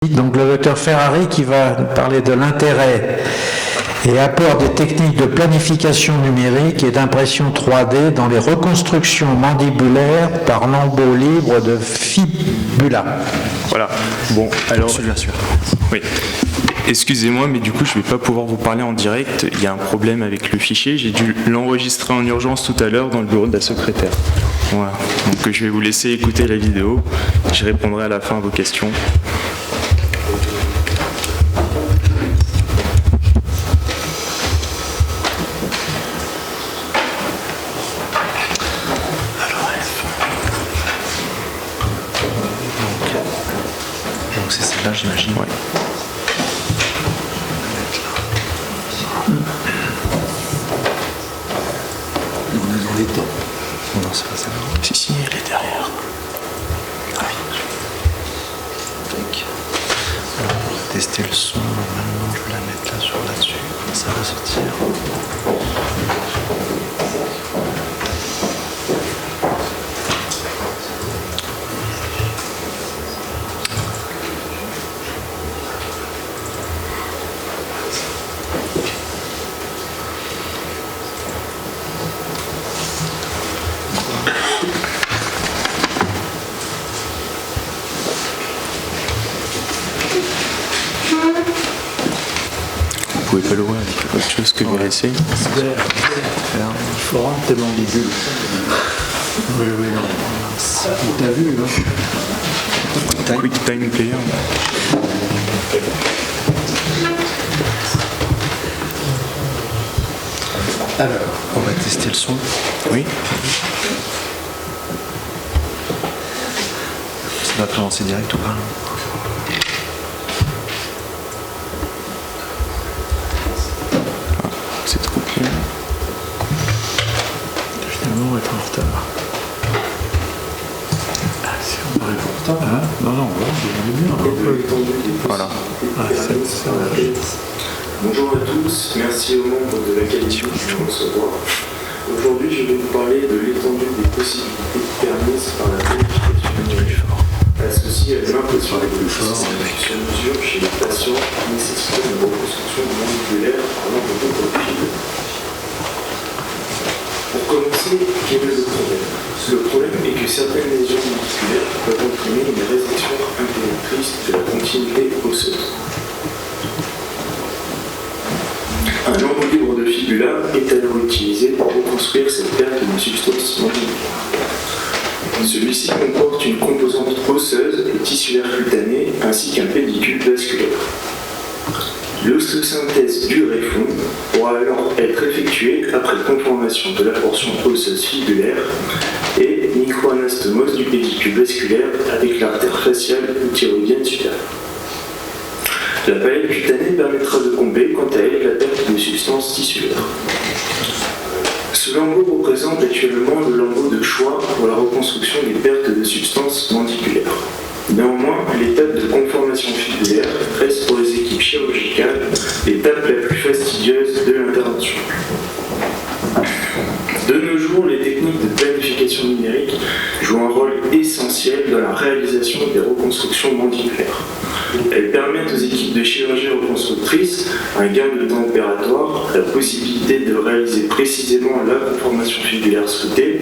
Donc le docteur Ferrari qui va parler de l'intérêt et apport des techniques de planification numérique et d'impression 3D dans les reconstructions mandibulaires par lambeaux libres de fibula. Voilà. Bon, alors... Oui. Excusez-moi, mais du coup, je ne vais pas pouvoir vous parler en direct. Il y a un problème avec le fichier. J'ai dû l'enregistrer en urgence tout à l'heure dans le bureau de la secrétaire. Voilà. Donc, je vais vous laisser écouter la vidéo. Je répondrai à la fin à vos questions. Donc c'est celle-là, j'imagine. Ouais. On est dans les temps. Non, c'est pas ça. Si, elle est derrière. Ah oui. Alors, on va tester le son. Normalement, je vais la mettre là-dessus. Ça va sortir. Vous pouvez pas l'ouvrir avec autre chose que VLC. Il faut rendre tes mandibules. Oui, non. T'as vu, là Quick Time Player. Alors, on va tester le son. Oui. Ça va commencer direct ou pas? C'est trop cool. Finalement, on va être en retard. Ah, si on arrive en retard, hein? Non, on est bien. Voilà. Bonjour à tous, merci aux membres de l'Académie de nous recevoir. Aujourd'hui, je vais vous parler de l'étendue des possibilités permises par la planification numérique, associée à l'impression sur mesure chez les patients nécessitant une reconstruction mandibulaire par l'enveloppe de profil. Pour commencer, quel est le problème? Le problème est que certaines lésions musculaires peuvent entraîner une résection impératrice de la continuité osseuse. Un lambeau libre de fibula est alors utilisé pour reconstruire cette perte de substance mandibulaire. Celui-ci comporte une composante osseuse et tissulaire cutanée ainsi qu'un pédicule vasculaire. L'osteosynthèse du greffon pourra alors être effectuée après conformation de la portion osseuse fibulaire et microanastomose du pédicule vasculaire avec l'artère faciale ou thyroïdienne supérieure. La palette cutanée permettra de combler quant à elle la perte de substances tissulaires. Ce lambeau représente actuellement le lambeau de choix pour la reconstruction des pertes de substances mandibulaires. Néanmoins, l'étape de conformation fibulaire reste pour les équipes chirurgicales l'étape la plus fastidieuse de l'intervention. De nos jours, les techniques de planification numérique jouent un rôle essentiel dans la réalisation des reconstructions mandibulaires. Elles permettent aux équipes de chirurgie reconstructrice un gain de temps opératoire, la possibilité de réaliser précisément la conformation fibulaire souhaitée,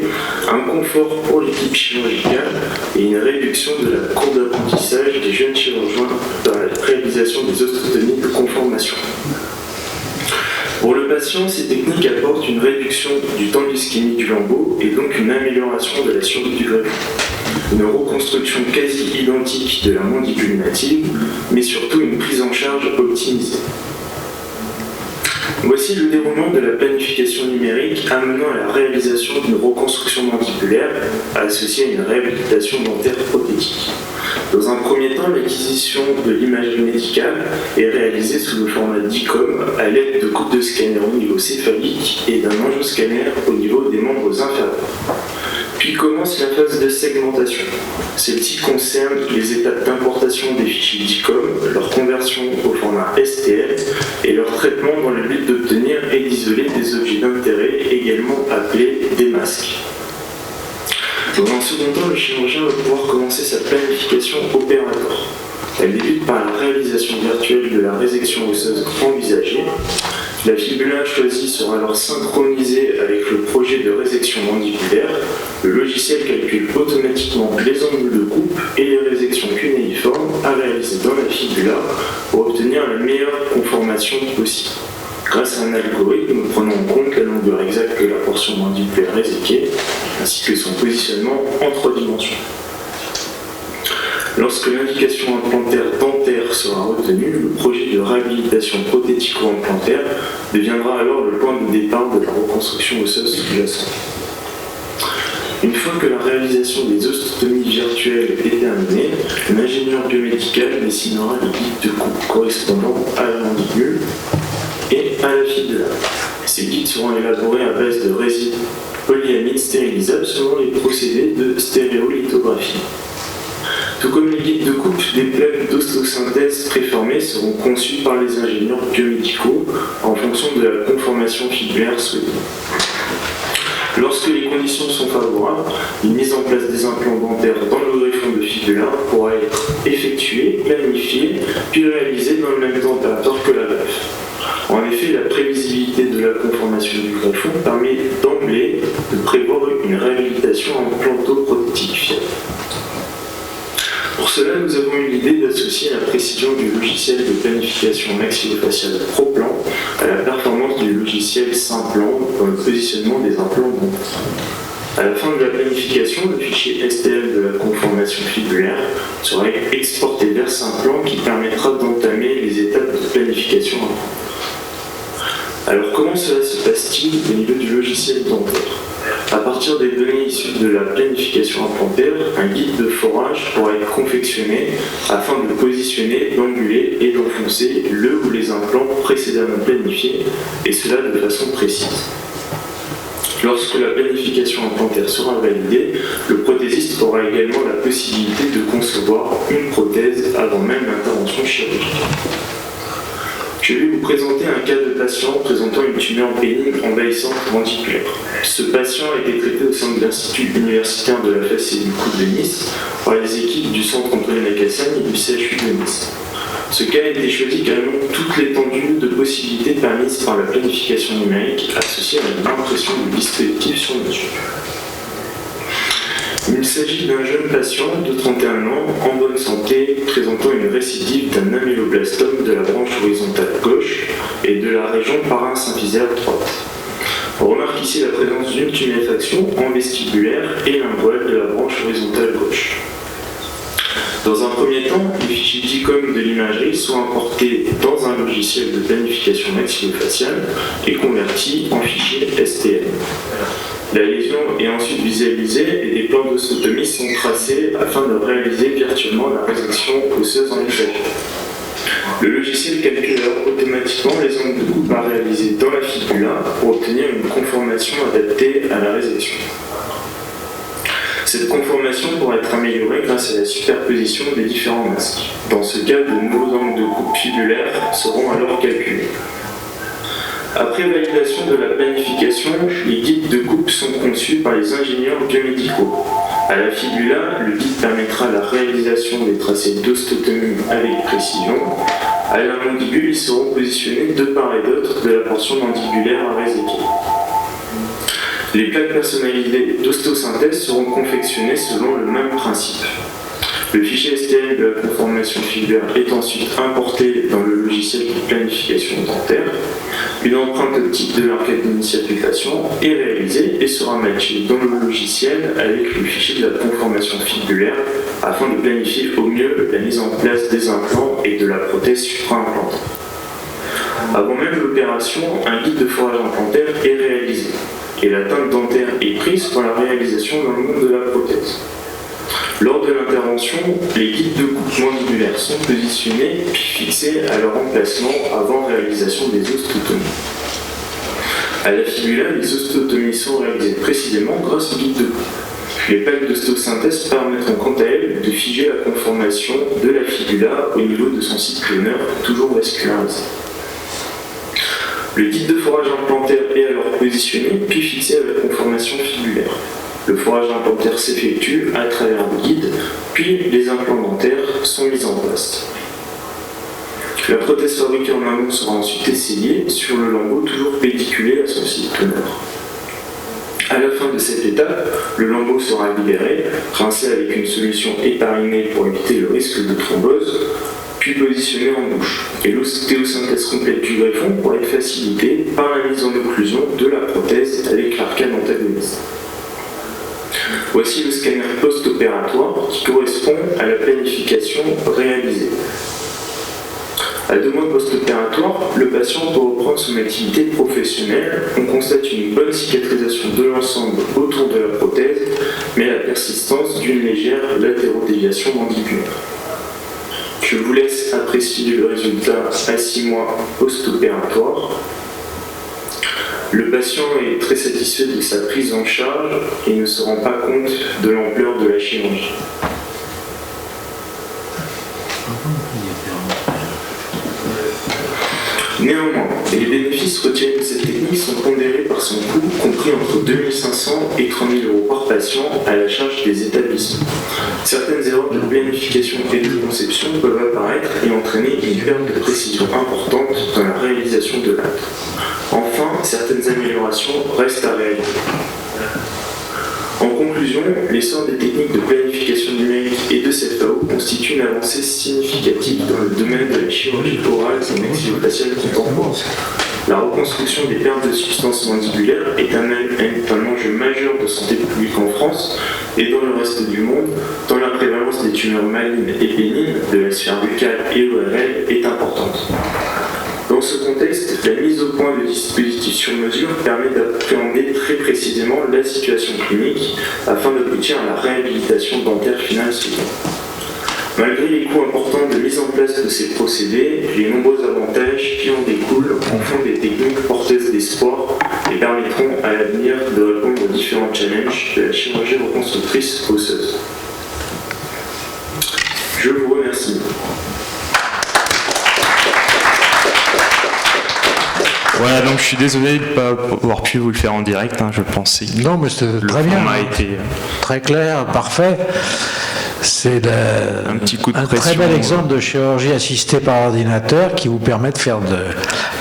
un confort pour l'équipe chirurgicale et une réduction de la courbe d'apprentissage des jeunes chirurgiens dans la réalisation des osteotomies de conformation. Pour le patient, ces techniques apportent une réduction du temps d'ischémie du lambeau et donc une amélioration de la survie du greffon. Une reconstruction quasi identique de la mandibule native, mais surtout une prise en charge optimisée. Voici le déroulement de la planification numérique amenant à la réalisation d'une reconstruction mandibulaire associée à une réhabilitation dentaire prothétique. Dans un premier temps, l'acquisition de l'imagerie médicale est réalisée sous le format DICOM à l'aide de coupes de scanner au niveau céphalique et d'un angioscanner au niveau des membres inférieurs. Puis commence la phase de segmentation. Celle-ci concerne les étapes d'importation des fichiers DICOM, leur conversion au format STL et leur traitement dans le but d'obtenir et d'isoler des objets d'intérêt, également appelés des masques. Dans un second temps, le chirurgien va pouvoir commencer sa planification opératoire. Elle débute par la réalisation virtuelle de la résection osseuse envisagée. La fibula choisie sera alors synchronisée avec le projet de résection mandibulaire. Le logiciel calcule automatiquement les angles de coupe et les résections cunéiformes à réaliser dans la fibula pour obtenir la meilleure conformation possible. Grâce à un algorithme, nous prenons en compte la longueur exacte de la portion mandibulaire réséquée, ainsi que son positionnement en 3 dimensions. Lorsque l'indication implantaire dentaire sera retenue, le projet de réhabilitation prothético-implantaire deviendra alors le point de départ de la reconstruction osseuse sous-jacente. Une fois que la réalisation des ostotomies virtuelles est terminée, l'ingénieur biomédical dessinera les guides de coupe correspondant à la mandibule et à la fibula. Ces guides seront élaborés à base de résine polyamide stérilisable selon les procédés de stéréolithographie. Tout comme les guides de coupe, des plaques d'ostosynthèse préformées seront conçues par les ingénieurs biomédicaux en fonction de la conformation fibulaire souhaitée. Lorsque les conditions sont favorables, une mise en place des implants dentaires dans le greffon de fibula pourra être effectuée, planifiée, puis réalisée dans le même temps opératoire que la greffe. En effet, la prévisibilité de la conformation du greffon permet d'emblée de prévoir une réhabilitation implanto-prothétique fiable. Pour cela, nous avons eu l'idée d'associer la précision du logiciel de planification maxillofaciale ProPlan à la performance du logiciel Simplan dans le positionnement des implants dentaires. À la fin de la planification, le fichier STL de la conformation fibulaire sera exporté vers Simplan qui permettra d'entamer les étapes de planification implantaire. Alors comment cela se passe-t-il au niveau du logiciel dentaire ? À partir des données issues de la planification implantaire, un guide de forage pourra être confectionné afin de positionner, d'anguler et d'enfoncer le ou les implants précédemment planifiés, et cela de façon précise. Lorsque la planification implantaire sera validée, le prothésiste aura également la possibilité de concevoir une prothèse avant même l'intervention chirurgicale. Je vais vous présenter un cas de patient présentant une tumeur bénigne envahissante mandibulaire. Ce patient a été traité au sein de l'Institut universitaire de la fesse et du coude de Nice par les équipes du Centre Antoine Lacassagne et du CHU de Nice. Ce cas a été choisi car il montre toute l'étendue de possibilités permises par la planification numérique associée à une impression du dispositif sur mesure. Il s'agit d'un jeune patient de 31 ans, en bonne santé, présentant une récidive d'un améloblastome de la branche horizontale gauche et de la région parasymphysale droite. On remarque ici la présence d'une tuméfaction en vestibulaire et linguale de la branche horizontale gauche. Dans un premier temps, les fichiers DICOM de l'imagerie sont importés dans un logiciel de planification maxillofaciale et convertis en fichier STL. La lésion est ensuite visualisée et des plans d'ostotomie sont tracés afin de réaliser virtuellement la résection osseuse envisagée. Le logiciel calcule alors automatiquement les angles de coupe à réaliser dans la fibula pour obtenir une conformation adaptée à la résection. Cette conformation pourra être améliorée grâce à la superposition des différents masques. Dans ce cas, de nouveaux angles de coupe fibulaires seront alors calculés. Après validation de la planification, les guides de coupe sont conçus par les ingénieurs biomédicaux. À la fibula, le guide permettra la réalisation des tracés d'ostotomie avec précision. À la mandibule, ils seront positionnés de part et d'autre de la portion mandibulaire à réséquer. Les plaques personnalisées d'ostosynthèse seront confectionnées selon le même principe. Le fichier STL de la conformation fibulaire est ensuite importé dans le logiciel de planification dentaire. Une empreinte optique de l'arcade d'initialisation est réalisée et sera matchée dans le logiciel avec le fichier de la conformation fibulaire afin de planifier au mieux la mise en place des implants et de la prothèse supra-implantée. Avant même l'opération, un guide de forage implantaire est réalisé et la teinte dentaire est prise pour la réalisation dans le monde de la prothèse. Lors de l'intervention, les guides de coupe mandibulaire sont positionnés puis fixés à leur emplacement avant réalisation des ostotomies. À la fibula, les ostotomies sont réalisées précisément grâce au guide de coupe. Les plaques d'ostosynthèse permettront quant à elles de figer la conformation de la fibula au niveau de son site cloneur, toujours vascularisé. Le guide de forage implantaire est alors positionné puis fixé à la conformation fibulaire. Le forage implantaire s'effectue à travers le guide, puis les implants dentaires sont mis en place. La prothèse fabriquée en amont sera ensuite essayée sur le lambeau toujours pédiculé à son site teneur. À la fin de cette étape, le lambeau sera libéré, rincé avec une solution héparinée pour éviter le risque de thrombose, puis positionné en bouche. Et l'ostéosynthèse complète du greffon pourra être facilitée par la mise en occlusion de la prothèse avec l'arcane antagoniste. Voici le scanner post-opératoire qui correspond à la planification réalisée. À 2 mois post-opératoire, le patient peut reprendre son activité professionnelle. On constate une bonne cicatrisation de l'ensemble autour de la prothèse, mais la persistance d'une légère latérodéviation mandibulaire. Je vous laisse apprécier le résultat à 6 mois post-opératoire. Le patient est très satisfait de sa prise en charge et ne se rend pas compte de l'ampleur de la chirurgie. Néanmoins, les bénéfices retirés de cette technique sont pondérés par son coût, compris entre 2 500 et 3 000 € par patient à la charge des établissements. Certaines erreurs de planification et de conception peuvent apparaître et entraîner une perte de précision importante dans la réalisation de l'acte. Enfin, certaines améliorations restent à réaliser. En conclusion, l'essor des techniques de planification numérique et de CFAO constitue une avancée significative dans le domaine de la chirurgie orale et maxillofaciale contemporaine. La reconstruction des pertes de substances mandibulaires est un enjeu majeur de santé publique en France et dans le reste du monde, tant la prévalence des tumeurs malignes et bénignes de la sphère buccale et ORL est importante. Dans ce contexte, la mise au point de dispositifs sur mesure permet d'appréhender très précisément la situation clinique afin d'aboutir à la réhabilitation dentaire finale suivante. Malgré les coûts importants de mise en place de ces procédés, les nombreux avantages qui en découlent en font des techniques porteuses d'espoir et permettront à l'avenir de répondre aux différents challenges de la chirurgie reconstructrice osseuse. Je vous remercie. Voilà, donc je suis désolé de ne pas avoir pu vous le faire en direct, je pensais. Non, mais c'était très bien. Très clair, parfait. C'est un petit coup de pression, très bel exemple de chirurgie assistée par ordinateur qui vous permet de faire de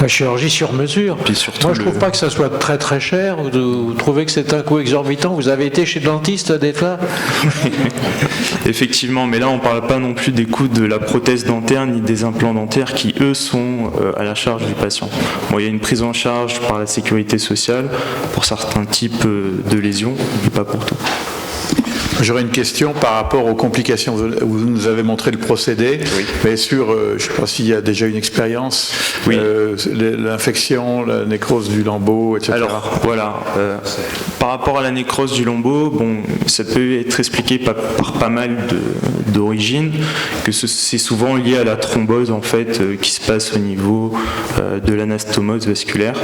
la chirurgie sur mesure. Puis surtout, moi, je ne trouve pas que ça soit très très cher. Vous trouvez que c'est un coût exorbitant? Vous avez été chez le dentiste des fois? Effectivement, mais là, on ne parle pas non plus des coûts de la prothèse dentaire ni des implants dentaires qui, eux, sont à la charge du patient. Bon, il y a une prise en charge par la sécurité sociale pour certains types de lésions, mais pas pour tout. J'aurais une question par rapport aux complications. Vous nous avez montré le procédé, oui. Mais sur, je ne sais pas s'il y a déjà une expérience, oui. L'infection, la nécrose du lambeau, etc. Alors, voilà. Par rapport à la nécrose du lambeau, bon, ça peut être expliqué par pas mal d'origines, que c'est souvent lié à la thrombose en fait, qui se passe au niveau de l'anastomose vasculaire.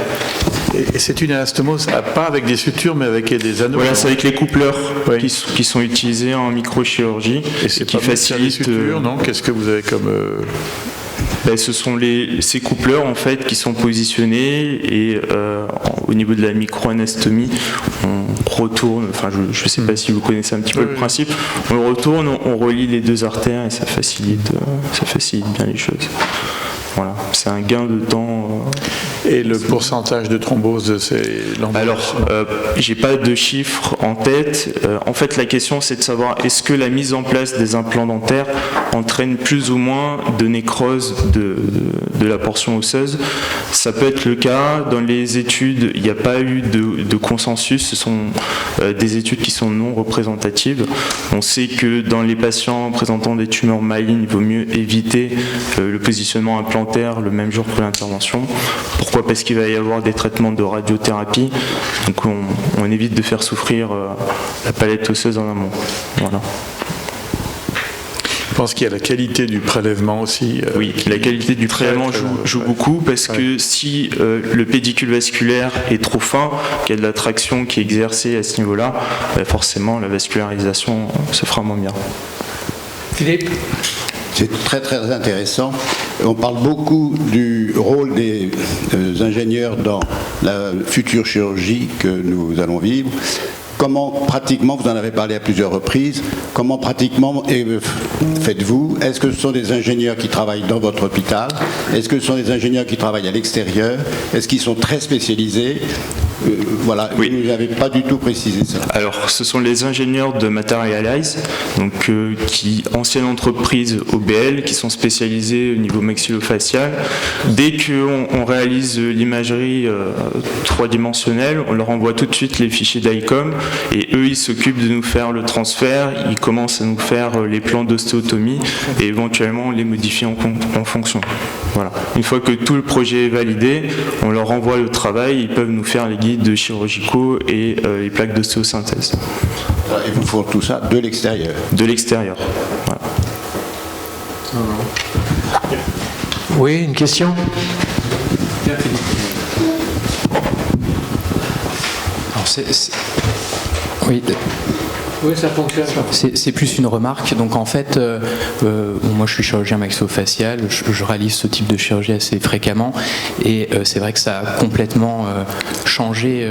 Et c'est une anastomose, pas avec des sutures, mais avec des anneaux. Voilà, c'est avec les coupleurs oui. qui sont utilisés en microchirurgie. Et c'est qui facilite. Sutures, non ? Qu'est-ce que vous avez comme ce sont ces coupleurs en fait qui sont positionnés et au niveau de la microanastomie, on retourne. Enfin, je ne sais pas si vous connaissez un petit peu le principe. On le retourne, on relie les deux artères et ça facilite bien les choses. Voilà, c'est un gain de temps. Et le pourcentage de thrombose de ces lambeaux? Alors, j'ai pas de chiffres en tête. En fait, la question, c'est de savoir est-ce que la mise en place des implants dentaires entraîne plus ou moins de nécrose de la portion osseuse. Ça peut être le cas. Dans les études, il n'y a pas eu de consensus. Ce sont des études qui sont non représentatives. On sait que dans les patients présentant des tumeurs malignes, il vaut mieux éviter le positionnement implantaire le même jour que l'intervention. Pourquoi ? Parce qu'il va y avoir des traitements de radiothérapie, donc on évite de faire souffrir la palette osseuse en amont. Voilà. Je pense qu'il y a la qualité du prélèvement aussi. Oui, la qualité du prélèvement joue beaucoup parce que si le pédicule vasculaire est trop fin, qu'il y a de la traction qui est exercée à ce niveau-là, forcément la vascularisation se fera moins bien. Philippe ? C'est très très intéressant. On parle beaucoup du rôle des ingénieurs dans la future chirurgie que nous allons vivre. comment pratiquement, vous en avez parlé à plusieurs reprises, comment pratiquement faites-vous? Est-ce que ce sont des ingénieurs qui travaillent dans votre hôpital? Est-ce que ce sont des ingénieurs qui travaillent à l'extérieur? Est-ce qu'ils sont très spécialisés? Voilà, oui. Vous n'avez pas du tout précisé ça. Alors, ce sont les ingénieurs de Materialize, donc ancienne entreprise OBL, qui sont spécialisés au niveau maxillofacial. Dès qu'on réalise l'imagerie trois-dimensionnelle, on leur envoie tout de suite les fichiers d'ICOM et eux, ils s'occupent de nous faire le transfert, ils commencent à nous faire les plans d'ostéotomie et éventuellement les modifier en fonction. Voilà. Une fois que tout le projet est validé, on leur envoie le travail, ils peuvent nous faire les guides chirurgicaux et les plaques d'ostéosynthèse. Et vous faites tout ça de l'extérieur? De l'extérieur, voilà. Oui, une question? Alors oui. Oui, ça fonctionne. C'est plus une remarque. Donc en fait, moi je suis chirurgien maxillofacial, je réalise ce type de chirurgie assez fréquemment et c'est vrai que ça a complètement changé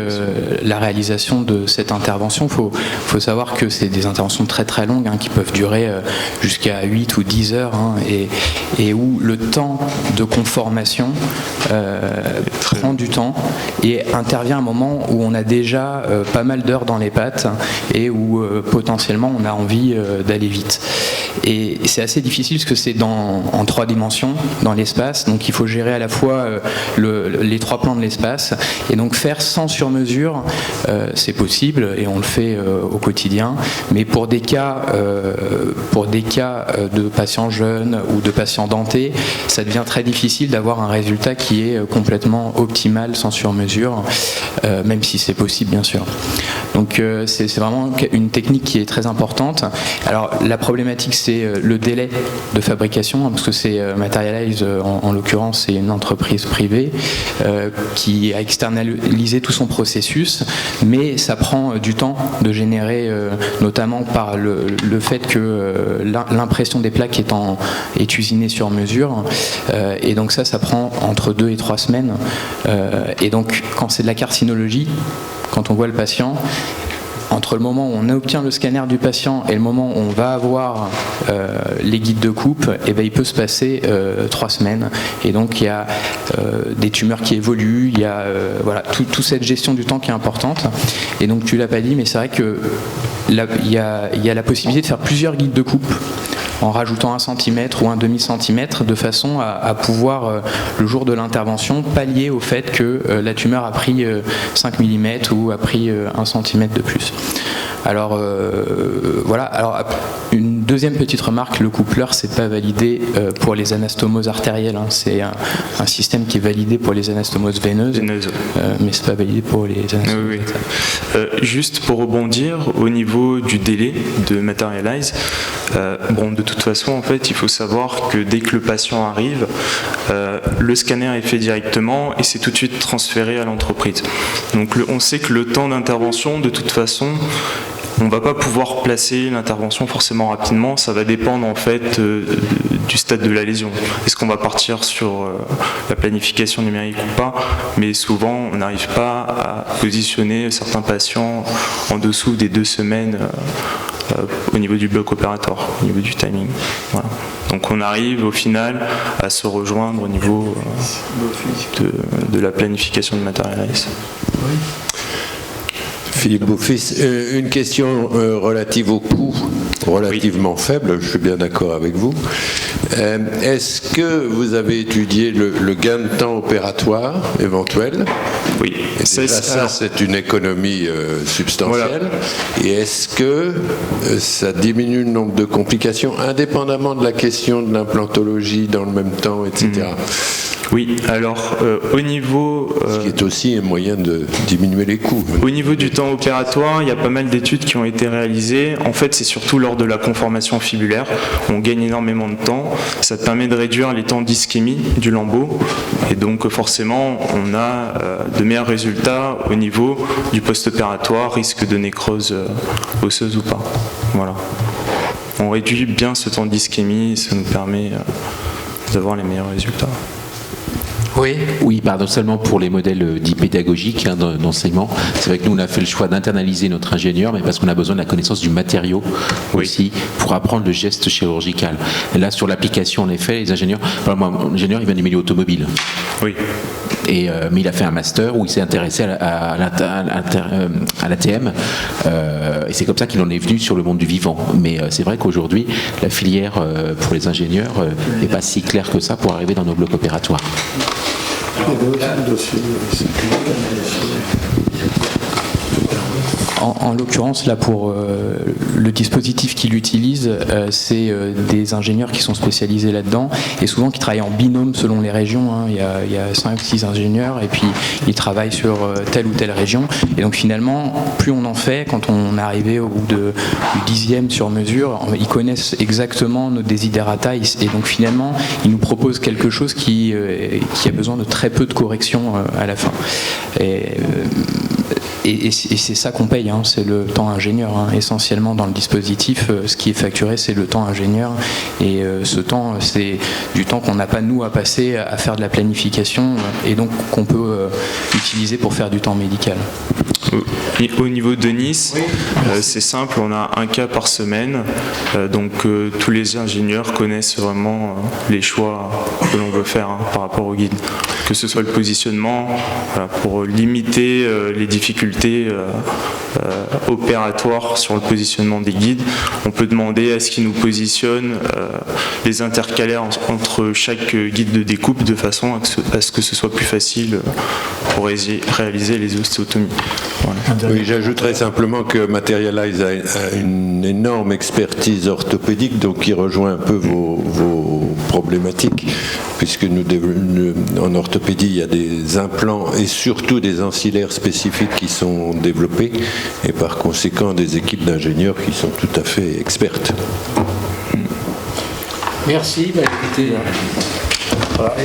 la réalisation de cette intervention. Faut savoir que c'est des interventions très très longues qui peuvent durer jusqu'à 8 ou 10 heures et où le temps de conformation prend du temps et intervient à un moment où on a déjà pas mal d'heures dans les pattes et où potentiellement on a envie d'aller vite. Et c'est assez difficile parce que c'est en 3 dimensions dans l'espace, donc il faut gérer à la fois les 3 plans de l'espace et donc faire sans sur-mesure, c'est possible et on le fait au quotidien, mais pour des cas de patients jeunes ou de patients dentés, ça devient très difficile d'avoir un résultat qui est complètement optimal sans sur-mesure, même si c'est possible bien sûr. Donc c'est vraiment une technique qui est très importante. Alors la problématique c'est le délai de fabrication, parce que c'est Materialize en l'occurrence, c'est une entreprise privée qui a externalisé tout son processus, mais ça prend du temps de générer, notamment par le fait que l'impression des plaques est usinée sur mesure, et donc ça prend entre 2 et 3 semaines, et donc quand c'est de la carcinologie, quand on voit le patient, entre le moment où on obtient le scanner du patient et le moment où on va avoir les guides de coupe, il peut se passer 3 semaines. Et donc il y a des tumeurs qui évoluent, il y a toute cette gestion du temps qui est importante. Et donc tu l'as pas dit, mais c'est vrai que il y a la possibilité de faire plusieurs guides de coupe en rajoutant 1 cm ou un demi-centimètre de façon à pouvoir, le jour de l'intervention, pallier au fait que la tumeur a pris 5 mm ou a pris 1 cm de plus. Alors voilà. Alors une deuxième petite remarque, le coupleur c'est pas validé pour les anastomoses artérielles. C'est un système qui est validé pour les anastomoses veineuses, mais c'est pas validé pour les anastomoses. Oui. Juste pour rebondir au niveau du délai de Materialize, de toute façon en fait il faut savoir que dès que le patient arrive, le scanner est fait directement et c'est tout de suite transféré à l'entreprise. Donc on sait que le temps d'intervention, de toute façon, on ne va pas pouvoir placer l'intervention forcément rapidement, ça va dépendre en fait du stade de la lésion. Est-ce qu'on va partir sur la planification numérique ou pas? Mais souvent on n'arrive pas à positionner certains patients en dessous des 2 semaines au niveau du bloc opératoire, au niveau du timing. Voilà. Donc on arrive au final à se rejoindre au niveau de la planification de Materialize. Oui. Philippe Beaufils, une question relative au coût, relativement faible, je suis bien d'accord avec vous. Est-ce que vous avez étudié le gain de temps opératoire éventuel? Oui. Et ça, c'est une économie substantielle. Voilà. Et est-ce que ça diminue le nombre de complications, indépendamment de la question de l'implantologie dans le même temps, etc. Oui, alors au niveau... Ce qui est aussi un moyen de diminuer les coûts. Au niveau du temps opératoire, il y a pas mal d'études qui ont été réalisées. En fait, c'est surtout lors de la conformation fibulaire. On gagne énormément de temps. Ça permet de réduire les temps d'ischémie du lambeau. Et donc forcément, on a de meilleurs résultats au niveau du post-opératoire, risque de nécrose osseuse ou pas. Voilà. On réduit bien ce temps d'ischémie et ça nous permet d'avoir les meilleurs résultats. Oui, pardon, seulement pour les modèles dits pédagogiques d'enseignement. C'est vrai que nous, on a fait le choix d'internaliser notre ingénieur, mais parce qu'on a besoin de la connaissance du matériau aussi pour apprendre le geste chirurgical. Et là, sur l'application, en effet, les ingénieurs... mon ingénieur, il vient du milieu automobile. Oui. Mais il a fait un master où il s'est intéressé à l'ATM. Et c'est comme ça qu'il en est venu sur le monde du vivant. Mais c'est vrai qu'aujourd'hui, la filière pour les ingénieurs n'est pas si claire que ça pour arriver dans nos blocs opératoires. En l'occurrence, là, pour le dispositif qu'il utilise, c'est des ingénieurs qui sont spécialisés là-dedans et souvent qui travaillent en binôme selon les régions. Il y a 5 ou 6 ingénieurs et puis ils travaillent sur telle ou telle région. Et donc finalement, plus on en fait, quand on est arrivé au bout du 10e sur mesure, ils connaissent exactement nos desiderata et donc finalement, ils nous proposent quelque chose qui a besoin de très peu de corrections à la fin. Et c'est ça qu'on paye, c'est le temps ingénieur. Essentiellement dans le dispositif, ce qui est facturé, c'est le temps ingénieur. Et ce temps, c'est du temps qu'on n'a pas nous à passer à faire de la planification et donc qu'on peut utiliser pour faire du temps médical. Au niveau de Nice, c'est simple, on a un cas par semaine, donc tous les ingénieurs connaissent vraiment les choix que l'on veut faire par rapport au guide. Que ce soit le positionnement, pour limiter les difficultés opératoires sur le positionnement des guides, on peut demander à ce qu'ils nous positionnent les intercalaires entre chaque guide de découpe de façon à ce que ce soit plus facile pour réaliser les ostéotomies. Voilà. Oui, j'ajouterais simplement que Materialize a une énorme expertise orthopédique, donc qui rejoint un peu vos problématiques, puisque en orthopédie, il y a des implants et surtout des ancillaires spécifiques qui sont développés, et par conséquent des équipes d'ingénieurs qui sont tout à fait expertes. Merci. Écoutez, voilà.